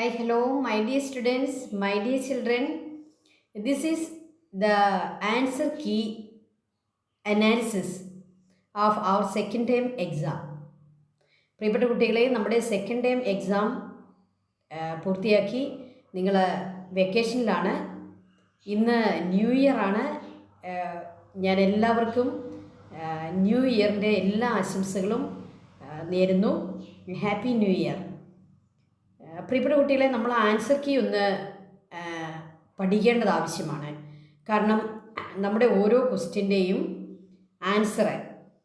Hi, hello, my dear students, my dear children. This is the answer key analysis of our second term exam. പ്രിയപ്പെട്ട കുട്ടികളെ, നമ്മുടെ second time exam പൂർത്തിയാക്കി നിങ്ങൾ വെക്കേഷനിലാണ്. ഇന്ന് new year ആണ്. ഞാൻ എല്ലാവർക്കും ന്യൂ ഇയറിൻ്റെ എല്ലാ ആശംസകളും നേരുന്നു. Happy new year. പ്രിയപ്പെട്ട കുട്ടികളെ, നമ്മൾ ആൻസർ കീ ഒന്ന് പഠിക്കേണ്ടത് ആവശ്യമാണ്. കാരണം നമ്മുടെ ഓരോ ക്വസ്റ്റ്യൻ്റെയും ആൻസറ്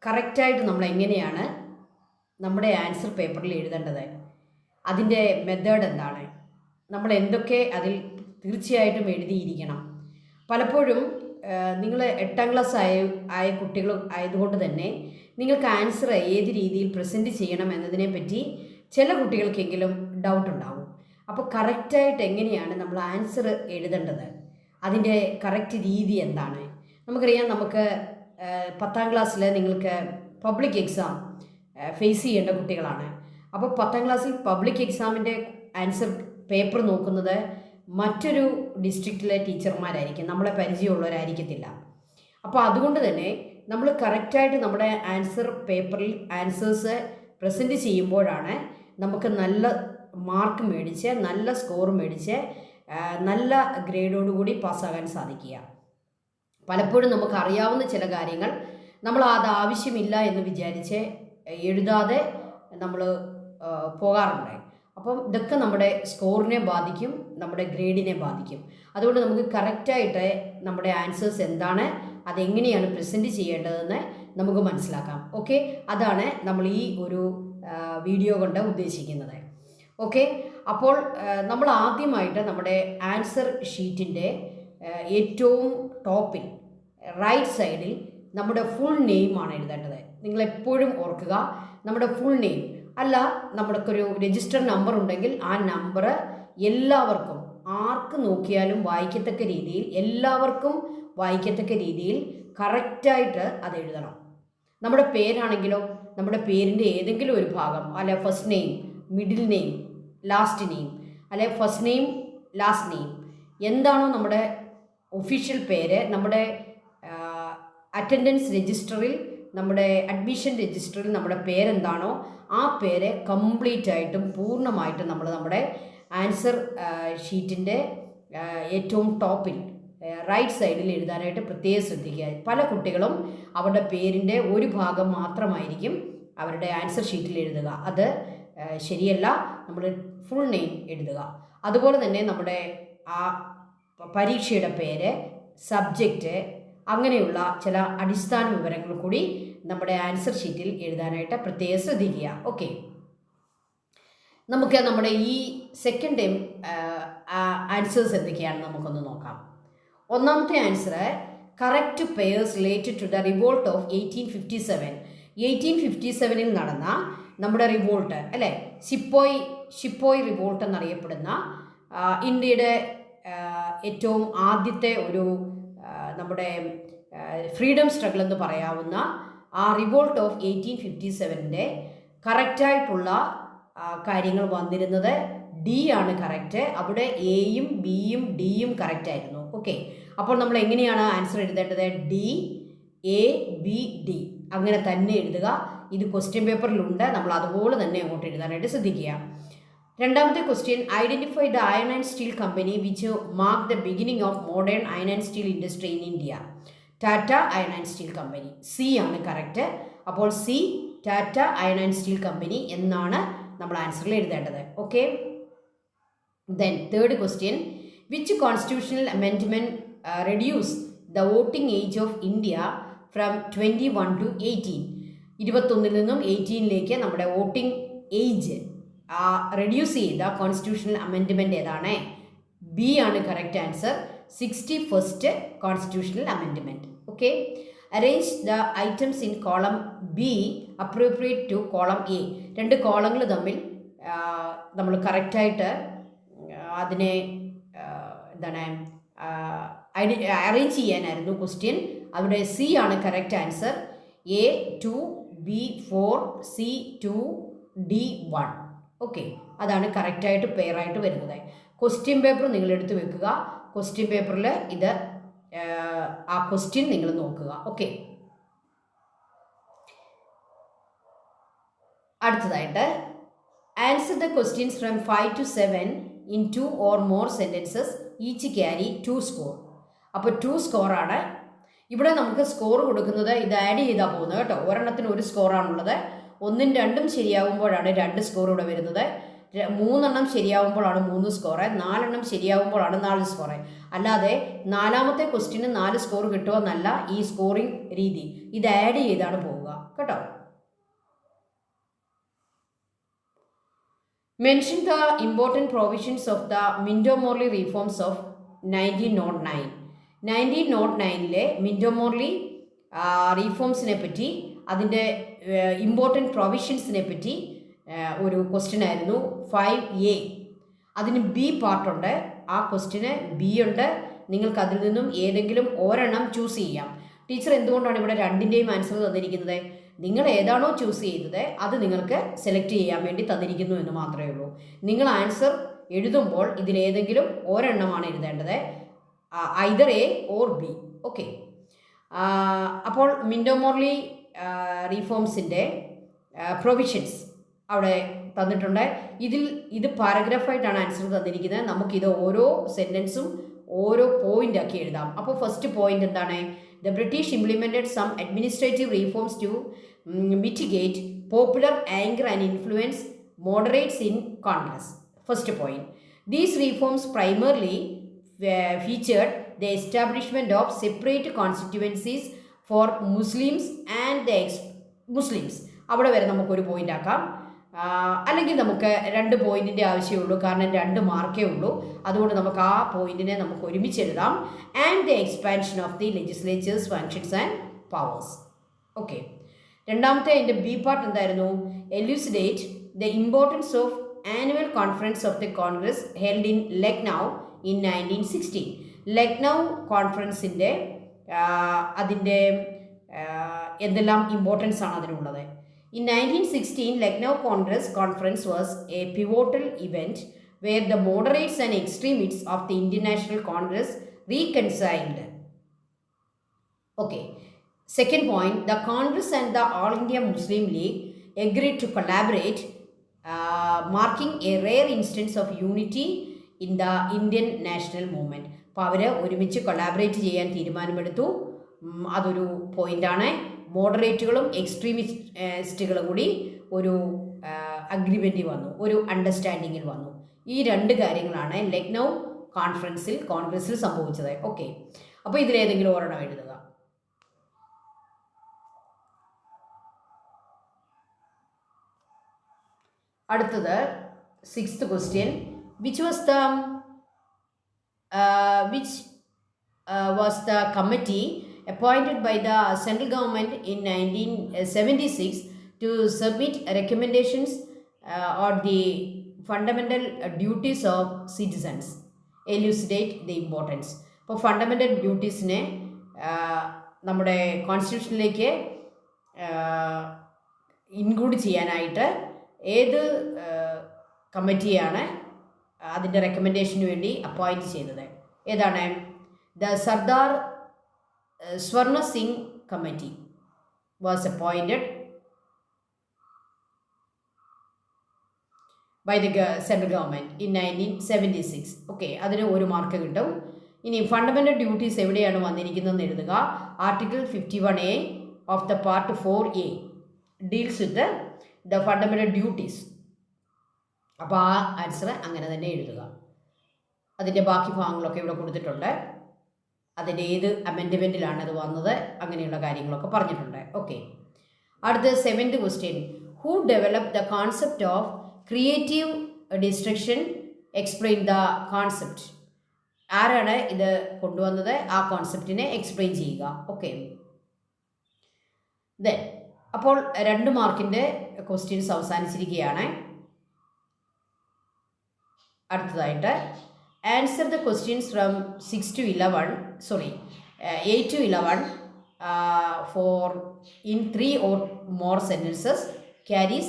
കറക്റ്റായിട്ട് നമ്മൾ എങ്ങനെയാണ് നമ്മുടെ ആൻസർ പേപ്പറിൽ എഴുതേണ്ടത്, അതിൻ്റെ മെത്തേഡ് എന്താണ്, നമ്മൾ എന്തൊക്കെ അതിൽ തീർച്ചയായിട്ടും എഴുതിയിരിക്കണം. പലപ്പോഴും നിങ്ങൾ 8ാം ക്ലാസ് ആയ കുട്ടികൾ ആയതുകൊണ്ട് തന്നെ നിങ്ങൾക്ക് ആൻസർ ഏത് രീതിയിൽ പ്രസൻറ്റ് ചെയ്യണം എന്നതിനെപ്പറ്റി ചില കുട്ടികൾക്കെങ്കിലും ഡൗട്ട് ഉണ്ടാവും. അപ്പോൾ കറക്റ്റായിട്ട് എങ്ങനെയാണ് നമ്മൾ ആൻസർ എഴുതേണ്ടത്, അതിൻ്റെ കറക്റ്റ് രീതി എന്താണ്? നമുക്കറിയാം, നമുക്ക് 10ാം ക്ലാസ്സിൽ നിങ്ങൾക്ക് പബ്ലിക് എക്സാം ഫേസ് ചെയ്യേണ്ട കുട്ടികളാണ്. അപ്പോൾ 10ാം ക്ലാസ്സിൽ പബ്ലിക് എക്സാമിൻ്റെ ആൻസർ പേപ്പർ നോക്കുന്നത് മറ്റൊരു ഡിസ്ട്രിക്റ്റിലെ ടീച്ചർമാരായിരിക്കും, നമ്മളെ പരിചയമുള്ളവരായിരിക്കത്തില്ല. അപ്പോൾ അതുകൊണ്ട് തന്നെ നമ്മൾ കറക്റ്റായിട്ട് നമ്മുടെ ആൻസർ പേപ്പറിൽ ആൻസേഴ്സ് പ്രസൻറ്റ് ചെയ്യുമ്പോഴാണ് നമുക്ക് നല്ല മാർക്ക് മേടിച്ച്, നല്ല സ്കോർ മേടിച്ച്, നല്ല ഗ്രേഡോടുകൂടി പാസ്സാകാൻ സാധിക്കുക. പലപ്പോഴും നമുക്കറിയാവുന്ന ചില കാര്യങ്ങൾ നമ്മൾ അത് ആവശ്യമില്ല എന്ന് വിചാരിച്ച് എഴുതാതെ നമ്മൾ പോകാറുണ്ട്. അപ്പം ഇതൊക്കെ നമ്മുടെ സ്കോറിനെ ബാധിക്കും, നമ്മുടെ ഗ്രേഡിനെ ബാധിക്കും. അതുകൊണ്ട് നമുക്ക് കറക്റ്റായിട്ട് നമ്മുടെ ആൻസേഴ്സ് എന്താണ്, അതെങ്ങനെയാണ് പ്രസൻറ്റ് ചെയ്യേണ്ടതെന്ന് നമുക്ക് മനസ്സിലാക്കാം. ഓക്കെ, അതാണ് നമ്മൾ ഈ ഒരു വീഡിയോ കൊണ്ട് ഉദ്ദേശിക്കുന്നത്. ഓക്കെ, അപ്പോൾ നമ്മൾ ആദ്യമായിട്ട് നമ്മുടെ ആൻസർ ഷീറ്റിൻ്റെ ഏറ്റവും ടോപ്പിൽ റൈറ്റ് സൈഡിൽ നമ്മുടെ ഫുൾ നെയിമാണ് എഴുതേണ്ടത്. നിങ്ങളെപ്പോഴും ഓർക്കുക, നമ്മുടെ ഫുൾ നെയിം അല്ല, നമ്മൾക്കൊരു രജിസ്റ്റർ നമ്പർ ഉണ്ടെങ്കിൽ ആ നമ്പർ എല്ലാവർക്കും, ആർക്ക് നോക്കിയാലും വായിക്കത്തക്ക രീതിയിൽ, എല്ലാവർക്കും വായിക്കത്തക്ക രീതിയിൽ കറക്റ്റായിട്ട് അത് എഴുതണം. നമ്മുടെ പേരാണെങ്കിലോ നമ്മുടെ പേരിൻ്റെ ഏതെങ്കിലും ഒരു ഭാഗം, അല്ലെ first name, middle name, last name, അല്ലെ ഫസ്റ്റ് നെയിം, ലാസ്റ്റ് നെയിം, എന്താണോ നമ്മുടെ ഒഫീഷ്യൽ പേര്, നമ്മുടെ അറ്റൻഡൻസ് രജിസ്റ്ററിൽ, നമ്മുടെ അഡ്മിഷൻ രജിസ്റ്ററിൽ നമ്മുടെ പേരെന്താണോ ആ പേര് കംപ്ലീറ്റ് ആയിട്ടും പൂർണ്ണമായിട്ടും നമ്മൾ നമ്മുടെ ആൻസർ ഷീറ്റിൻ്റെ ഏറ്റവും ടോപ്പിൽ റൈറ്റ് സൈഡിൽ എഴുതാനായിട്ട് പ്രത്യേകം ശ്രദ്ധിക്കുക. പല കുട്ടികളും അവരുടെ പേരിൻ്റെ ഒരു ഭാഗം മാത്രമായിരിക്കും അവരുടെ ആൻസർ ഷീറ്റിൽ എഴുതുക. അത് ശരിയല്ല. നമ്മൾ ഫുൾ നെയിം എഴുതുക. അതുപോലെ തന്നെ നമ്മുടെ ആ പരീക്ഷയുടെ പേര്, സബ്ജക്റ്റ്, അങ്ങനെയുള്ള ചില അടിസ്ഥാന വിവരങ്ങൾ കൂടി നമ്മുടെ ആൻസർ ഷീറ്റിൽ എഴുതാനായിട്ട് പ്രത്യേകം ശ്രദ്ധിക്കുക. ഓക്കെ, നമുക്ക് നമ്മുടെ ഈ സെക്കൻഡ് ടൈം ആൻസേഴ്സ് എന്തൊക്കെയാണെന്ന് നമുക്കൊന്ന് നോക്കാം. ഒന്നാമത്തെ answer, correct pairs related to the revolt of 1857. 1857 നടന്ന നമ്മുടെ റിവോൾട്ട്, അല്ലേ, ഷിപ്പോയ് റിവോൾട്ട് എന്നറിയപ്പെടുന്ന ഇന്ത്യയുടെ ഏറ്റവും ആദ്യത്തെ ഒരു നമ്മുടെ ഫ്രീഡം സ്ട്രഗിൾ എന്ന് പറയാവുന്ന ആ റിവോൾട്ട് ഓഫ് 1857 കറക്റ്റായിട്ടുള്ള കാര്യങ്ങൾ വന്നിരുന്നത് ഡി ആണ് കറക്റ്റ്. അവിടെ എയും ബിയും ഡിയും കറക്റ്റായിരുന്നു. ഓക്കെ, അപ്പോൾ നമ്മൾ എങ്ങനെയാണ് ആൻസർ എഴുതേണ്ടത്? ഡി, എ, ബി, ഡി, അങ്ങനെ തന്നെ എഴുതുക. ഇത് ക്വസ്റ്റ്യൻ പേപ്പറിലുണ്ട്, നമ്മൾ അതുപോലെ തന്നെ അങ്ങോട്ട് എഴുതാനായിട്ട് ശ്രദ്ധിക്കുക. രണ്ടാമത്തെ question, identify the iron and steel company which mark the beginning of modern iron and steel industry in India. Tata iron and steel company, C ആണ് കറക്റ്റ്. അപ്പോൾ C, Tata iron and steel company എന്നാണ് നമ്മൾ ആൻസറിൽ എഴുതേണ്ടത്. Okay, then third question, which constitutional amendment reduce the voting age of India from 21 to 18. 21 നിന്നും 18 നമ്മുടെ voting age reduce ചെയ്ത constitutional amendment ഏതാണ്? B ആണ് correct answer, 61st constitutional amendment. Okay, arrange the items in column B appropriate to column A. രണ്ട് കോളങ്ങൾ തമ്മിൽ നമ്മൾ കറക്റ്റായിട്ട് അതിനെ എന്താണ് അറേഞ്ച് ചെയ്യാനായിരുന്നു ക്വസ്റ്റ്യൻ. അവിടെ സി ആണ് correct answer. A 2, B 4, C 2, D 1. Okay, അതാണ് കറക്റ്റായിട്ട് പെയറായിട്ട് വരുന്നത്. ക്വസ്റ്റ്യൻ പേപ്പർ നിങ്ങൾ എടുത്ത് വെക്കുക. ക്വസ്റ്റ്യൻ പേപ്പറിൽ ഇത് ആ ക്വസ്റ്റ്യൻ നിങ്ങൾ നോക്കുക. ഓക്കെ, അടുത്തതായിട്ട് answer the questions from 5 to 7 in 2 or more sentences each carry 2 score. അപ്പോൾ 2 സ്കോറാണ് ഇവിടെ നമുക്ക് സ്കോർ കൊടുക്കുന്നത്. ഇത് ആഡ് ചെയ്താൽ പോകുന്നത് കേട്ടോ. ഒരെണ്ണത്തിന് 1 സ്കോറാണുള്ളത്. 1ഉം 2ഉം ശരിയാവുമ്പോഴാണ് 2 സ്കോർ ഇവിടെ വരുന്നത്. 3 എണ്ണം ശരിയാവുമ്പോഴാണ് 3 സ്കോറ്. 4 എണ്ണം ശരിയാവുമ്പോഴാണ് 4 സ്കോറ്. അല്ലാതെ 4ാമത്തെ ക്വസ്റ്റ്യന് 4 സ്കോർ കിട്ടുമെന്നല്ല ഈ സ്കോറിംഗ് രീതി. ഇത് ആഡ് ചെയ്താണ് പോവുക കേട്ടോ. Mention the important provisions of the Minto Morley reforms of 1909. 1909 Minto Morley റീഫോംസിനെ പറ്റി, അതിൻ്റെ ഇമ്പോർട്ടൻറ്റ് പ്രൊവിഷൻസിനെ പറ്റി ഒരു ക്വസ്റ്റ്യൻ ആയിരുന്നു. 5A. അതിന് B പാർട്ടുണ്ട്. ആ ക്വസ്റ്റ്യന് B ഉണ്ട്. നിങ്ങൾക്ക് അതിൽ നിന്നും ഏതെങ്കിലും ഒരെണ്ണം ചൂസ് ചെയ്യാം. ടീച്ചർ എന്തുകൊണ്ടാണ് ഇവിടെ 2ൻ്റെയും ആൻസർ തന്നിരിക്കുന്നത്? നിങ്ങൾ ഏതാണോ ചൂസ് ചെയ്തത് അത് നിങ്ങൾക്ക് സെലക്ട് ചെയ്യാൻ വേണ്ടി തന്നിരിക്കുന്നു എന്ന് മാത്രമേ ഉള്ളൂ. നിങ്ങൾ ആൻസർ എഴുതുമ്പോൾ ഇതിലേതെങ്കിലും ഒരെണ്ണമാണ് എഴുതേണ്ടത്. Either A or B. Okay, അപ്പോൾ മിൻറ്റോ-മോർലി റീഫോംസിൻ്റെ പ്രൊവിഷൻസ് അവിടെ തന്നിട്ടുണ്ട്. ഇത് പാരഗ്രാഫായിട്ടാണ് ആൻസർ തന്നിരിക്കുന്നത്. നമുക്കിത് ഓരോ സെൻറ്റൻസും ഓരോ പോയിൻ്റ് ആക്കി എഴുതാം. അപ്പോൾ ഫസ്റ്റ് പോയിൻ്റ് എന്താണ്? The British implemented some administrative reforms to mitigate popular anger and influence moderates in Congress. First point. These reforms primarily featured the establishment of separate constituencies for Muslims and the ex-Muslims. അവിടെ വരെ നമുക്കൊരു point ആക്കാം. അല്ലെങ്കിൽ നമുക്ക് 2 പോയിൻറ്റിൻ്റെ ആവശ്യമുള്ളൂ, കാരണം 2 മാർക്കേ ഉള്ളൂ. അതുകൊണ്ട് നമുക്ക് ആ പോയിൻറ്റിനെ നമുക്ക് ഒരുമിച്ച് എഴുതാം. And the expansion of the legislatures functions and powers. Okay, രണ്ടാമത്തെ അതിൻ്റെ B പാർട്ട് എന്തായിരുന്നു? Elucidate the importance of annual conference of the Congress held in Lucknow in 1916. Lucknow കോൺഫറൻസിൻ്റെ അതിൻ്റെ എന്തെല്ലാം ഇമ്പോർട്ടൻസ് ആണ് അതിനുള്ളത്? In 1916, Lucknow Conference was a pivotal event where the moderates and extremists of the Indian National Congress reconciled. Okay. Second point, the Congress and the All India Muslim League agreed to collaborate, marking a rare instance of unity in the Indian national movement. അപ്പോൾ അവർ ഒരുമിച്ച് collaborate ചെയ്യാൻ തീരുമാനമെടുത്തു. അതൊരു പോയിൻ്റാണ്. മോഡറേറ്റുകളും എക്സ്ട്രീമിസ്റ്റുകളും കൂടി ഒരു അഗ്രിമെൻറ്റിൽ വന്നു, ഒരു അണ്ടർസ്റ്റാൻഡിങ്ങിൽ വന്നു. ഈ 2 കാര്യങ്ങളാണ് ലക്നൗ കോൺഗ്രസിൽ സംഭവിച്ചത്. ഓക്കെ, അപ്പോൾ ഇതിലേതെങ്കിലും ഒരെണ്ണം എഴുതുക. അടുത്തത് 6th question. which was the committee appointed by the central government in 1976 to submit recommendations on the fundamental duties of citizens. Elucidate the importance. അപ്പോൾ ഫണ്ടമെൻ്റൽ ഡ്യൂട്ടീസിനെ നമ്മുടെ കോൺസ്റ്റിറ്റ്യൂഷനിലേക്ക് ഇൻക്ലൂഡ് ചെയ്യാനായിട്ട് ഏത് കമ്മിറ്റിയാണ് അതിൻ്റെ റെക്കമെൻഡേഷന് വേണ്ടി അപ്പോയിൻറ്റ് ചെയ്തത്? ഏതാണ്? The Sardar Swarna Singh Committee was appointed by the central government in 1976. Okay, അതിന് 1 മാർക്ക് കിട്ടും. ഇനി ഫണ്ടമെൻ്റൽ ഡ്യൂട്ടീസ് എവിടെയാണ് വന്നിരിക്കുന്നതെന്ന് എഴുതുക. Article 51A of the part 4A deals with the fundamental duties. അപ്പോൾ ആ ആൻസർ അങ്ങനെ തന്നെ എഴുതുക. അതിൻ്റെ ബാക്കി ഭാഗങ്ങളൊക്കെ ഇവിടെ കൊടുത്തിട്ടുണ്ട്. അതിൻ്റെ ഏത് അമെൻഡ്മെൻറ്റിലാണ് അത് വന്നത്, അങ്ങനെയുള്ള കാര്യങ്ങളൊക്കെ പറഞ്ഞിട്ടുണ്ട്. ഓക്കെ, അടുത്ത 7th question. Who develop the concept of creative destruction? Explain the concept. ആരാണ് ഇത് കൊണ്ടുവന്നത്? ആ കോൺസെപ്റ്റിനെ എക്സ്പ്ലെയിൻ ചെയ്യുക. ഓക്കെ, ദെൻ അപ്പോൾ 2 മാർക്കിൻ്റെ ക്വസ്റ്റ്യൻസ് അവസാനിച്ചിരിക്കുകയാണ്. അടുത്തതായിട്ട് answer the questions from 8 to 11 for in 3 or more sentences carries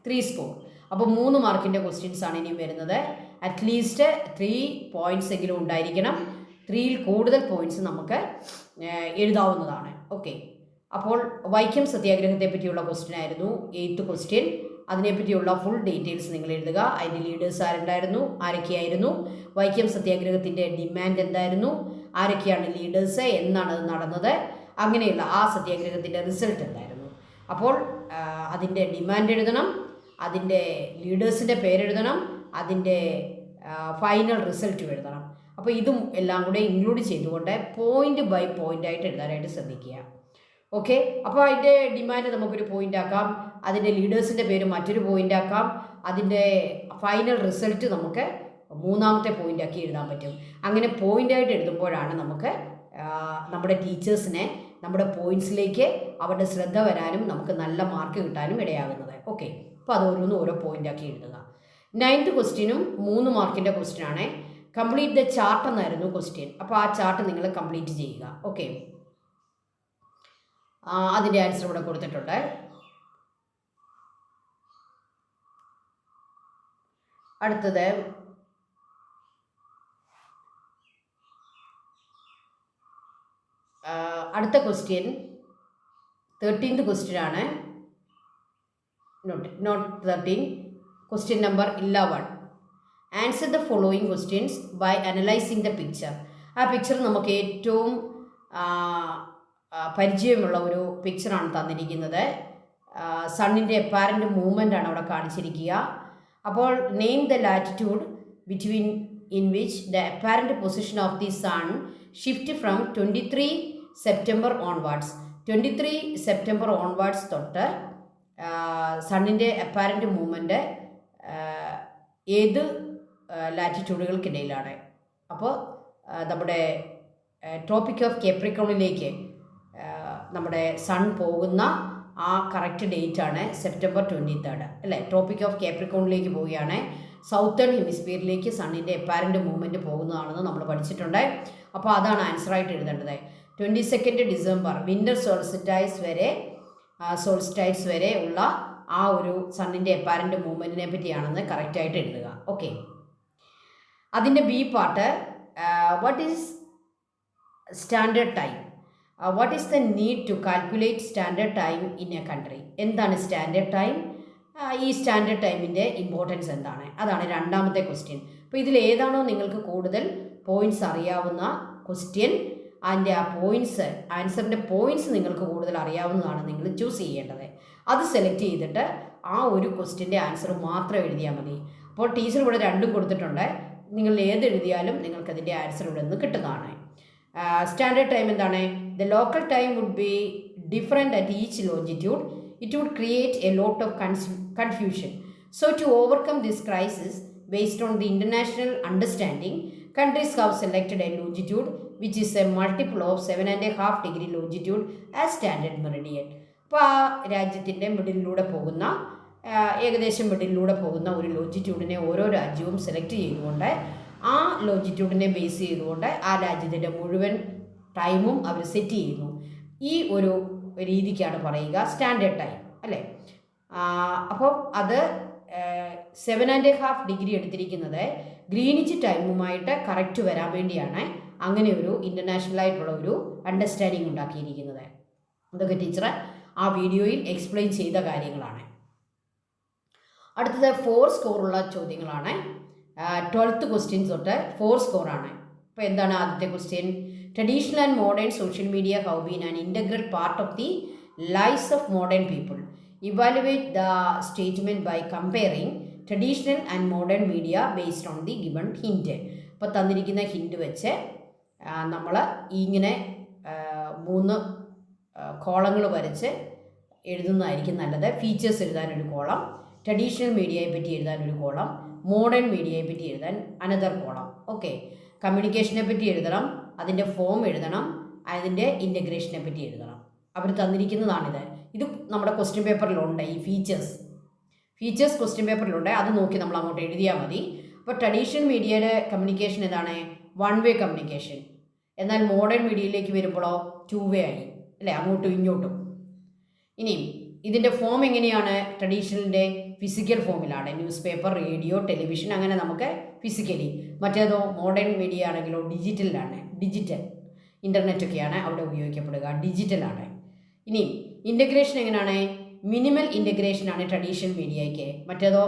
3 score. അപ്പോൾ 3 മാർക്കിൻ്റെ ക്വസ്റ്റ്യൻസ് ആണ് ഇനിയും വരുന്നത്. അറ്റ്ലീസ്റ്റ് 3 പോയിൻറ്റ്സ് എങ്കിലും ഉണ്ടായിരിക്കണം. 3ൽ കൂടുതൽ പോയിൻറ്റ്സ് നമുക്ക് എഴുതാവുന്നതാണ്. ഓക്കെ, അപ്പോൾ വൈക്കം സത്യാഗ്രഹത്തെ പറ്റിയുള്ള ക്വസ്റ്റ്യൻ ആയിരുന്നു 8th ക്വസ്റ്റ്യൻ. അതിനെപ്പറ്റിയുള്ള ഫുൾ ഡീറ്റെയിൽസ് നിങ്ങൾ എഴുതുക. അതിൻ്റെ ലീഡേഴ്സ് ആരുണ്ടായിരുന്നു, ആരൊക്കെയായിരുന്നു, വൈക്കം സത്യാഗ്രഹത്തിൻ്റെ ഡിമാൻഡ് എന്തായിരുന്നു, ആരൊക്കെയാണ് ലീഡേഴ്സ്, എന്നാണ് അത് നടന്നത്, അങ്ങനെയുള്ള ആ സത്യാഗ്രഹത്തിൻ്റെ റിസൾട്ട് എന്തായിരുന്നു. അപ്പോൾ അതിൻ്റെ ഡിമാൻഡ് എഴുതണം, അതിൻ്റെ ലീഡേഴ്സിൻ്റെ പേരെഴുതണം, അതിൻ്റെ ഫൈനൽ റിസൾട്ടും എഴുതണം. അപ്പോൾ ഇതും എല്ലാം കൂടെ ഇൻക്ലൂഡ് ചെയ്തുകൊണ്ട് പോയിൻ്റ് ബൈ പോയിൻ്റ് ആയിട്ട് എഴുതാനായിട്ട് ശ്രദ്ധിക്കുക. ഓക്കെ, അപ്പോൾ അതിൻ്റെ ഡിമാൻഡ് നമുക്കൊരു പോയിൻ്റ് ആക്കാം, അതിൻ്റെ ലീഡേഴ്സിൻ്റെ പേര് മറ്റൊരു പോയിൻ്റ് ആക്കാം, അതിൻ്റെ ഫൈനൽ റിസൾട്ട് നമുക്ക് 3ാമത്തെ പോയിൻ്റാക്കി എഴുതാൻ പറ്റും. അങ്ങനെ പോയിൻ്റായിട്ട് എഴുതുമ്പോഴാണ് നമുക്ക് നമ്മുടെ ടീച്ചേഴ്സിനെ നമ്മുടെ പോയിൻറ്റ്സിലേക്ക് അവരുടെ ശ്രദ്ധ വരാനും നമുക്ക് നല്ല മാർക്ക് കിട്ടാനും ഇടയാകുന്നത്. ഓക്കെ, അപ്പോൾ അത് ഓരോ പോയിൻ്റാക്കി എഴുതുക. 9th ക്വസ്റ്റ്യനും 3 മാർക്കിൻ്റെ ക്വസ്റ്റ്യനാണ്. കംപ്ലീറ്റ് ദ ചാർട്ട് എന്നായിരുന്നു ക്വസ്റ്റ്യൻ. അപ്പോൾ ആ ചാർട്ട് നിങ്ങൾ കംപ്ലീറ്റ് ചെയ്യുക. ഓക്കെ, അതിൻ്റെ ആൻസർ ഇവിടെ കൊടുത്തിട്ടുണ്ട്. അടുത്തത് അടുത്ത ക്വസ്റ്റ്യൻ 13th ക്വസ്റ്റ്യനാണ്. Not 13, question number 11. Answer the following questions by analysing the picture. ആ പിക്ചർ നമുക്ക് ഏറ്റവും പരിചയമുള്ള ഒരു പിക്ചറാണ് തന്നിരിക്കുന്നത്. സണ്ണിൻ്റെ അപ്പാരൻ്റ് മൂവ്മെൻ്റ് ആണ് അവിടെ കാണിച്ചിരിക്കുക. അപ്പോൾ name the latitude between in which the apparent position of the sun shift from 23 September onwards. 23 September onwards തൊട്ട് സണ്ണിൻ്റെ അപ്പാരൻ്റ് മൂവ്മെൻറ്റ് ഏത് ലാറ്റിറ്റ്യൂഡുകൾക്കിടയിലാണ്. അപ്പോൾ നമ്മുടെ ട്രോപ്പിക് ഓഫ് കേപ്രിക്കോണിലേക്ക് നമ്മുടെ സൺ പോകുന്ന ആ കറക്റ്റ് ഡേറ്റാണ് സെപ്റ്റംബർ 23 അല്ലേ. ട്രോപ്പിക് ഓഫ് കേപ്രിക്കോണിലേക്ക് പോവുകയാണ്. സൗത്തേൺ ഹെമിസ്ഫിയറിലേക്ക് സണ്ണിൻ്റെ അപ്പാരൻ്റ് മൂവ്മെൻറ്റ് പോകുന്നതാണെന്ന് നമ്മൾ പഠിച്ചിട്ടുണ്ട്. അപ്പോൾ അതാണ് ആൻസറായിട്ട് എഴുതേണ്ടത്. 22 ഡിസംബർ വിൻ്റർ സോൾസ്റ്റൈസ് വരെ ഉള്ള ആ ഒരു സണ്ണിൻ്റെ അപ്പാരൻ്റ് മൂവ്മെൻറ്റിനെ പറ്റിയാണെന്ന് കറക്റ്റായിട്ട് എഴുതുക. ഓക്കെ, അതിൻ്റെ B part what is standard time, what is the need to calculate standard time in a country. എന്താണ് സ്റ്റാൻഡേർഡ് ടൈം, ഈ സ്റ്റാൻഡേർഡ് ടൈമിൻ്റെ ഇമ്പോർട്ടൻസ് എന്താണ്, അതാണ് 2ാമത്തെ ക്വസ്റ്റ്യൻ. അപ്പോൾ ഇതിൽ ഏതാണോ നിങ്ങൾക്ക് കൂടുതൽ പോയിൻറ്റ്സ് അറിയാവുന്ന ക്വസ്റ്റ്യൻ, അതിൻ്റെ ആ പോയിൻറ്റ്സ്, ആൻസറിൻ്റെ പോയിൻറ്റ്സ് നിങ്ങൾക്ക് കൂടുതൽ അറിയാവുന്നതാണ് നിങ്ങൾ ചൂസ് ചെയ്യേണ്ടത്. അത് സെലക്ട് ചെയ്തിട്ട് ആ ഒരു ക്വസ്റ്റ്യൻ്റെ ആൻസർ മാത്രം എഴുതിയാൽ മതി. അപ്പോൾ ടീച്ചർ ഇവിടെ 2ഉം കൊടുത്തിട്ടുണ്ട്. നിങ്ങൾ ഏത് എഴുതിയാലും നിങ്ങൾക്കതിൻ്റെ ആൻസർ ഇവിടെ നിന്ന് കിട്ടുന്നതാണ്. സ്റ്റാൻഡേർഡ് ടൈം എന്താണ്, the local time would be different at each longitude. It would create a lot of confusion. So to overcome this crisis based on the international understanding, countries have selected a longitude which is a multiple of 7.5 degree longitude as standard meridian. അപ്പോൾ ആ രാജ്യത്തിൻ്റെ മിഡിലൂടെ പോകുന്ന ഏകദേശം മിഡിലൂടെ പോകുന്ന ഒരു ലോഞ്ചിറ്റ്യൂഡിനെ ഓരോ രാജ്യവും select ചെയ്തുകൊണ്ട് ആ ലോഞ്ചിറ്റ്യൂഡിനെ ബേസ് ചെയ്തുകൊണ്ട് ആ രാജ്യത്തിൻ്റെ മുഴുവൻ ടൈമും അവർ സെറ്റ് ചെയ്യുന്നു. ഈ ഒരു രീതിക്കാണ് പറയുക സ്റ്റാൻഡേർഡ് ടൈം അല്ലേ. അപ്പം അത് 7.5 ഡിഗ്രി എടുത്തിരിക്കുന്നത് ഗ്രീനിച്ച് ടൈമുമായിട്ട് കറക്റ്റ് വരാൻ വേണ്ടിയാണ് അങ്ങനെ ഒരു ഇൻ്റർനാഷണൽ ആയിട്ടുള്ള ഒരു അണ്ടർസ്റ്റാൻഡിങ് ഉണ്ടാക്കിയിരിക്കുന്നത്. അതൊക്കെ ടീച്ചർ ആ വീഡിയോയിൽ എക്സ്പ്ലെയിൻ ചെയ്ത കാര്യങ്ങളാണ്. അടുത്തത് 4 സ്കോറുള്ള ചോദ്യങ്ങളാണ്. 12th ക്വസ്റ്റ്യൻ തൊട്ട് 4 സ്കോറാണ്. അപ്പോൾ എന്താണ് ആദ്യത്തെ question, traditional and modern social media have been an integral part of the lives of modern people. Evaluate the statement by comparing traditional and modern media based on the given hint. അപ്പോൾ തന്നിരിക്കുന്ന hint വെച്ച് നമ്മൾ ഇങ്ങനെ 3 കോളങ്ങൾ വരച്ച് എഴുതുന്നതായിരിക്കും നല്ലത്. Features എഴുതാനൊരു column, traditional മീഡിയയെ പറ്റി എഴുതാനൊരു column, modern മീഡിയയെ പറ്റി എഴുതാൻ അനദർ കോളം. ഓക്കെ, കമ്മ്യൂണിക്കേഷനെ പറ്റി എഴുതണം, അതിൻ്റെ ഫോം എഴുതണം, അതിൻ്റെ ഇൻ്റഗ്രേഷനെ പറ്റി എഴുതണം. അവർ തന്നിരിക്കുന്നതാണിത്. ഇത് നമ്മുടെ ക്വസ്റ്റ്യൻ പേപ്പറിലുണ്ട്. ഈ ഫീച്ചേഴ്സ് ക്വസ്റ്റ്യൻ പേപ്പറിലുണ്ട്. അത് നോക്കി നമ്മൾ അങ്ങോട്ട് എഴുതിയാൽ മതി. അപ്പോൾ ട്രഡീഷണൽ മീഡിയയുടെ കമ്മ്യൂണിക്കേഷൻ ഏതാണ്, 1 വേ കമ്മ്യൂണിക്കേഷൻ. എന്നാൽ മോഡേൺ മീഡിയയിലേക്ക് വരുമ്പോഴോ 2 വേ ആയി അല്ലേ, അങ്ങോട്ടും ഇങ്ങോട്ടും. ഇനിയും ഇതിൻ്റെ ഫോം എങ്ങനെയാണ്? ട്രഡീഷണലിൻ്റെ ഫിസിക്കൽ ഫോമിലാണ്. ന്യൂസ് പേപ്പർ, റേഡിയോ, ടെലിവിഷൻ, അങ്ങനെ നമുക്ക് ഫിസിക്കലി. മറ്റേതോ മോഡേൺ മീഡിയ ആണെങ്കിലോ ഡിജിറ്റലിലാണ്. ഡിജിറ്റൽ ഇൻ്റർനെറ്റൊക്കെയാണ് അവിടെ ഉപയോഗിക്കപ്പെടുക, ഡിജിറ്റലാണ്. ഇനി ഇൻ്റഗ്രേഷൻ എങ്ങനെയാണ്? മിനിമൽ ഇൻ്റഗ്രേഷനാണ് ട്രഡീഷണൽ മീഡിയയ്ക്ക്. മറ്റേതോ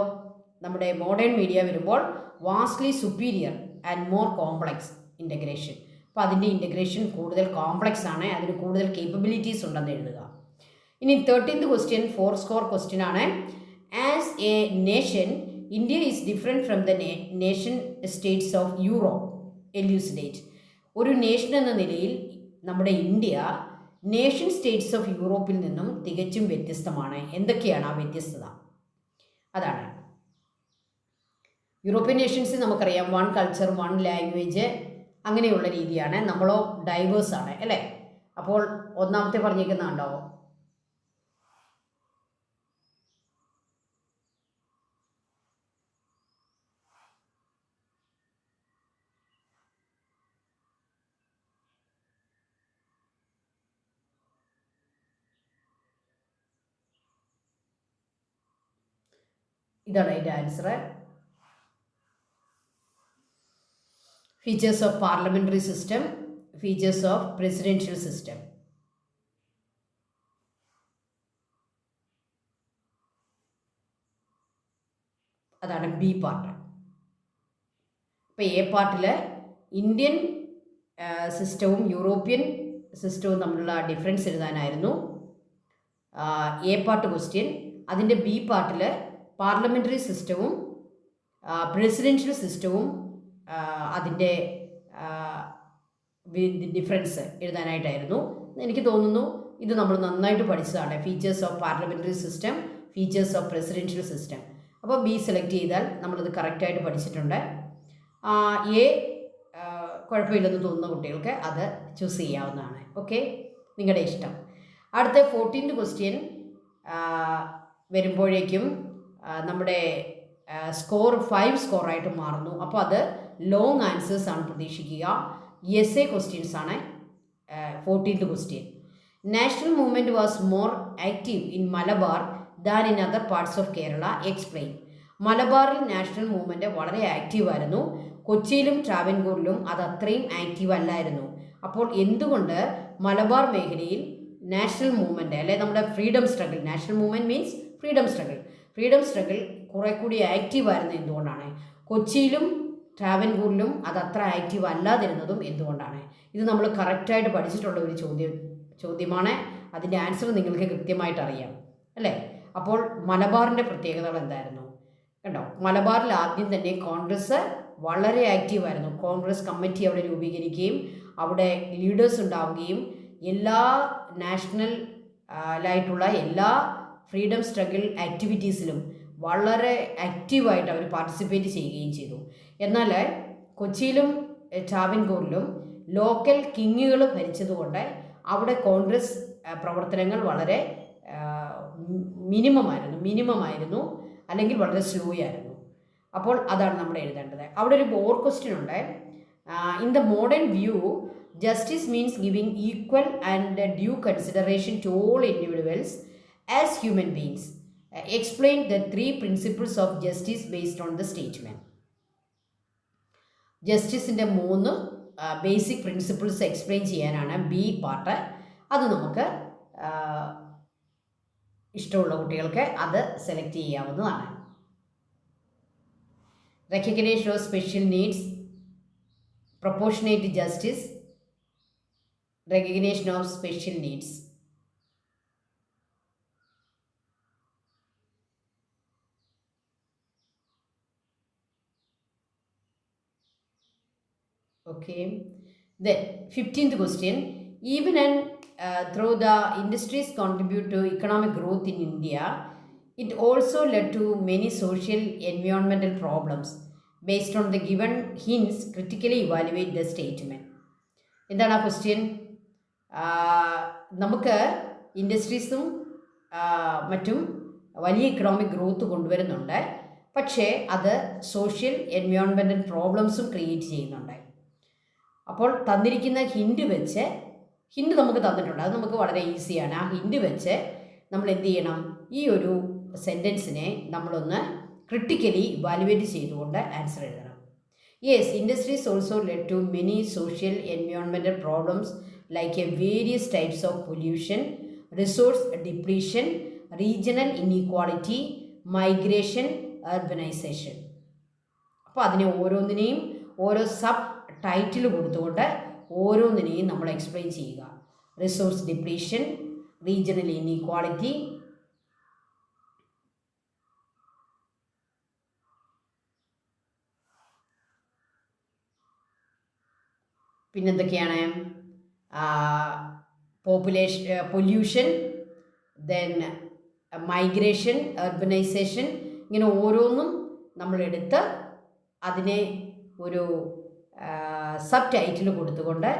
നമ്മുടെ മോഡേൺ മീഡിയ വരുമ്പോൾ vastly superior and more complex integration. അപ്പോൾ അതിൻ്റെ ഇൻ്റഗ്രേഷൻ കൂടുതൽ കോംപ്ലക്സ് ആണ്, അതിന് കൂടുതൽ കേപ്പബിലിറ്റീസ് ഉണ്ടെന്ന് എഴുതുക. ഇനി 13th ക്വസ്റ്റ്യൻ 4 സ്കോർ ക്വസ്റ്റ്യൻ ആണ്. As A nation India is different from the nation States of Europe. എല്യൂസിഡേറ്റ്. ഒരു നേഷൻ എന്ന നിലയിൽ നമ്മുടെ ഇന്ത്യ നേഷൻ സ്റ്റേറ്റ്സ് ഓഫ് യൂറോപ്പിൽ നിന്നും തികച്ചും വ്യത്യസ്തമാണ്. എന്തൊക്കെയാണ് ആ വ്യത്യസ്തത? അതാണ്. യൂറോപ്യൻ നേഷൻസിൽ നമുക്കറിയാം 1 കൾച്ചർ 1 ലാംഗ്വേജ് അങ്ങനെയുള്ള രീതിയാണ്. നമ്മളോ ഡൈവേഴ്സാണ് അല്ലേ? അപ്പോൾ ഒന്നാമത്തെ പറഞ്ഞിരിക്കുന്നുണ്ടോ? ഇതാണ് അതിൻ്റെ answer. Features of parliamentary system, features of presidential system. അതാണ് ബി പാർട്ട്. ഇപ്പോൾ എ പാർട്ടിൽ ഇന്ത്യൻ സിസ്റ്റവും യൂറോപ്യൻ സിസ്റ്റവും തമ്മിലുള്ള ഡിഫറൻസ് എഴുതാനായിരുന്നു എ പാർട്ട് ക്വസ്റ്റ്യൻ. അതിൻ്റെ ബി പാർട്ടിൽ പാർലമെൻ്ററി സിസ്റ്റവും പ്രസിഡൻഷ്യൽ സിസ്റ്റവും അതിൻ്റെ ഡിഫറൻസ് എഴുതാനായിട്ടായിരുന്നു. എനിക്ക് തോന്നുന്നു ഇത് നമ്മൾ നന്നായിട്ട് പഠിച്ചതാണ്. Features of parliamentary system, features of presidential system. അപ്പോൾ ബി സെലക്ട് ചെയ്താൽ നമ്മളത് കറക്റ്റായിട്ട് പഠിച്ചിട്ടുണ്ട്. എ കുഴപ്പമില്ലെന്ന് തോന്നുന്ന കുട്ടികൾക്ക് അത് ചൂസ് ചെയ്യാവുന്നതാണ്. ഓക്കെ, നിങ്ങളുടെ ഇഷ്ടം. അടുത്ത 14th ക്വസ്റ്റ്യൻ വരുമ്പോഴേക്കും നമ്മുടെ സ്കോർ 5 സ്കോറായിട്ട് മാറുന്നു. അപ്പോൾ അത് ലോങ് ആൻസേഴ്സ് ആണ് പ്രതീക്ഷിക്കുക. എസ് എ ക്വസ്റ്റ്യൻസ് ആണ് 14th question. National movement was more active in Malabar than in other parts of Kerala. Explain. മലബാറിൽ നാഷണൽ മൂവ്മെൻറ്റ് വളരെ ആക്റ്റീവായിരുന്നു, കൊച്ചിയിലും ട്രാവൻകൂറിലും അത് അത്രയും ആക്റ്റീവ് അല്ലായിരുന്നു. അപ്പോൾ എന്തുകൊണ്ട് മലബാർ മേഖലയിൽ നാഷണൽ മൂവ്മെൻറ്റ് അല്ലെ നമ്മുടെ freedom struggle, national movement means freedom struggle കുറെ കൂടി ആക്റ്റീവായിരുന്നു എന്തുകൊണ്ടാണ്? കൊച്ചിയിലും ട്രാവൻകൂറിലും അത് അത്ര ആക്റ്റീവ് അല്ലാതിരുന്നതും എന്തുകൊണ്ടാണ്? ഇത് നമ്മൾ കറക്റ്റായിട്ട് പഠിച്ചിട്ടുള്ള ഒരു ചോദ്യമാണ്. അതിൻ്റെ ആൻസർ നിങ്ങൾക്ക് കൃത്യമായിട്ട് അറിയാം അല്ലേ? അപ്പോൾ മലബാറിൻ്റെ പ്രത്യേകതകൾ എന്തായിരുന്നു? കണ്ടോ, മലബാറിൽ ആദ്യം തന്നെ കോൺഗ്രസ് വളരെ ആക്റ്റീവായിരുന്നു. കോൺഗ്രസ് കമ്മിറ്റി അവിടെ രൂപീകരിക്കുകയും അവിടെ ലീഡേഴ്സ് ഉണ്ടാവുകയും എല്ലാ നാഷണലായിട്ടുള്ള എല്ലാ ഫ്രീഡം സ്ട്രഗിൾ ആക്ടിവിറ്റീസിലും വളരെ ആക്റ്റീവായിട്ട് അവർ പാർട്ടിസിപ്പേറ്റ് ചെയ്യുകയും ചെയ്തു. എന്നാൽ കൊച്ചിയിലും ട്രാവൻകൂറിലും ലോക്കൽ കിങ്ങുകൾ ഭരിച്ചതുകൊണ്ട് അവിടെ കോൺഗ്രസ് പ്രവർത്തനങ്ങൾ വളരെ മിനിമമായിരുന്നു, അല്ലെങ്കിൽ വളരെ സ്ലോ ആയിരുന്നു. അപ്പോൾ അതാണ് നമ്മൾ എഴുതേണ്ടത്. അവിടെ ഒരു ബോർ ക്വസ്റ്റ്യൻ ഉണ്ട്. In the modern view justice means giving equal and due consideration to all individuals as human beings. Explain the 3 principles of justice based on the statement. ജസ്റ്റിസിൻ്റെ 3 ബേസിക് പ്രിൻസിപ്പിൾസ് എക്സ്പ്ലെയിൻ ചെയ്യാനാണ് B part. അത് നമുക്ക് ഇഷ്ടമുള്ള കുട്ടികൾക്ക് അത് select ചെയ്യാവുന്നതാണ്. Recognition of special needs, proportionate justice, recognition of special needs. Okay, then 15th question. Even and through the industries contribute to economic growth in India, it also led to many social environmental problems. Based on the given hints, critically evaluate the statement. എന്താണ് ആ question? നമുക്ക് ഇൻഡസ്ട്രീസും മറ്റും വലിയ economic growth കൊണ്ടുവരുന്നുണ്ട്, പക്ഷേ അത് social environmental പ്രോബ്ലംസും create ചെയ്യുന്നുണ്ട്. അപ്പോൾ തന്നിരിക്കുന്ന ഹിൻഡ് നമുക്ക് തന്നിട്ടുണ്ട്, അത് നമുക്ക് വളരെ ഈസിയാണ്. ആ ഹിൻഡ് വെച്ച് നമ്മൾ എന്ത് ചെയ്യണം, ഈ ഒരു സെൻറ്റൻസിനെ നമ്മളൊന്ന് ക്രിട്ടിക്കലി ഇവാലുവേറ്റ് ചെയ്തുകൊണ്ട് ആൻസർ എഴുതണം. Yes, industries also led to many social environmental problems like a various types of pollution, resource depletion, regional inequality, migration, urbanisation. അപ്പോൾ അതിനെ ഓരോന്നിനെയും ഓരോ സബ് ടൈറ്റിൽ കൊടുത്തുകൊണ്ട് ഓരോന്നിനെയും നമ്മൾ എക്സ്പ്ലെയിൻ ചെയ്യുക. റിസോഴ്സ് ഡിപ്ലീഷൻ, റീജിയണൽ ഇൻഇക്വാളിറ്റി, പിന്നെന്തൊക്കെയാണ്, pollution, then migration, urbanisation, ഇങ്ങനെ ഓരോന്നും നമ്മളെടുത്ത് അതിനെ ഒരു സബ് ടൈറ്റിൽ കൊടുത്തുകൊണ്ട്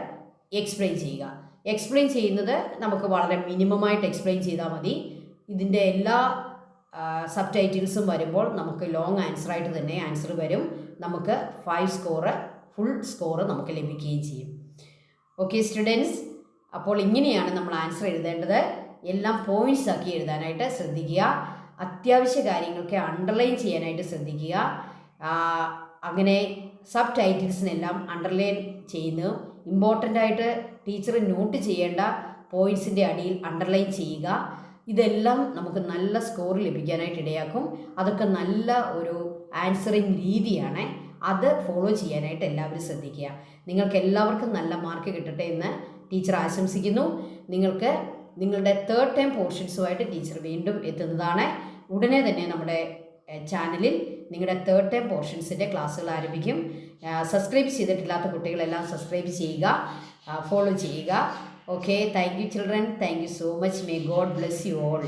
എക്സ്പ്ലെയിൻ ചെയ്യുക. എക്സ്പ്ലെയിൻ ചെയ്യുന്നത് നമുക്ക് വളരെ മിനിമമായിട്ട് എക്സ്പ്ലെയിൻ ചെയ്താൽ മതി. ഇതിൻ്റെ എല്ലാ സബ് ടൈറ്റിൽസും വരുമ്പോൾ നമുക്ക് ലോങ് ആൻസറായിട്ട് തന്നെ ആൻസർ വരും. നമുക്ക് 5 സ്കോറ് ഫുൾ സ്കോറ് നമുക്ക് ലഭിക്കുകയും ചെയ്യും. ഓക്കെ സ്റ്റുഡൻസ്, അപ്പോൾ ഇങ്ങനെയാണ് നമ്മൾ ആൻസർ എഴുതേണ്ടത്. എല്ലാം പോയിൻറ്റ്സ് ആക്കി എഴുതാനായിട്ട് ശ്രദ്ധിക്കുക. അത്യാവശ്യ കാര്യങ്ങൾക്ക് അണ്ടർലൈൻ ചെയ്യാനായിട്ട് ശ്രദ്ധിക്കുക. അങ്ങനെ സബ് ടൈറ്റിൽസിനെല്ലാം അണ്ടർലൈൻ ചെയ്യുന്നു. ഇമ്പോർട്ടൻ്റ് ആയിട്ട് ടീച്ചർ നോട്ട് ചെയ്യേണ്ട പോയിൻറ്റ്സിൻ്റെ അടിയിൽ അണ്ടർലൈൻ ചെയ്യുക. ഇതെല്ലാം നമുക്ക് നല്ല സ്കോർ ലഭിക്കാനായിട്ട് ഇടയാക്കും. അതൊക്കെ നല്ല ഒരു ആൻസറിങ് രീതിയാണ്. അത് ഫോളോ ചെയ്യാനായിട്ട് എല്ലാവരും ശ്രദ്ധിക്കുക. നിങ്ങൾക്ക് എല്ലാവർക്കും നല്ല മാർക്ക് കിട്ടട്ടെ എന്ന് ടീച്ചർ ആശംസിക്കുന്നു. നിങ്ങൾക്ക് നിങ്ങളുടെ 3rd ടൈം പോർഷൻസുമായിട്ട് ടീച്ചർ വീണ്ടും എത്തുന്നതാണ്. ഉടനെ തന്നെ നമ്മുടെ ചാനലിൽ നിങ്ങളുടെ 3rd ടൈം പോർഷൻസിൻ്റെ ക്ലാസ്സുകൾ ആരംഭിക്കും. സബ്സ്ക്രൈബ് ചെയ്തിട്ടില്ലാത്ത കുട്ടികളെല്ലാം സബ്സ്ക്രൈബ് ചെയ്യുക, ഫോളോ ചെയ്യുക. Okay, thank you children, thank you so much. May God bless you all.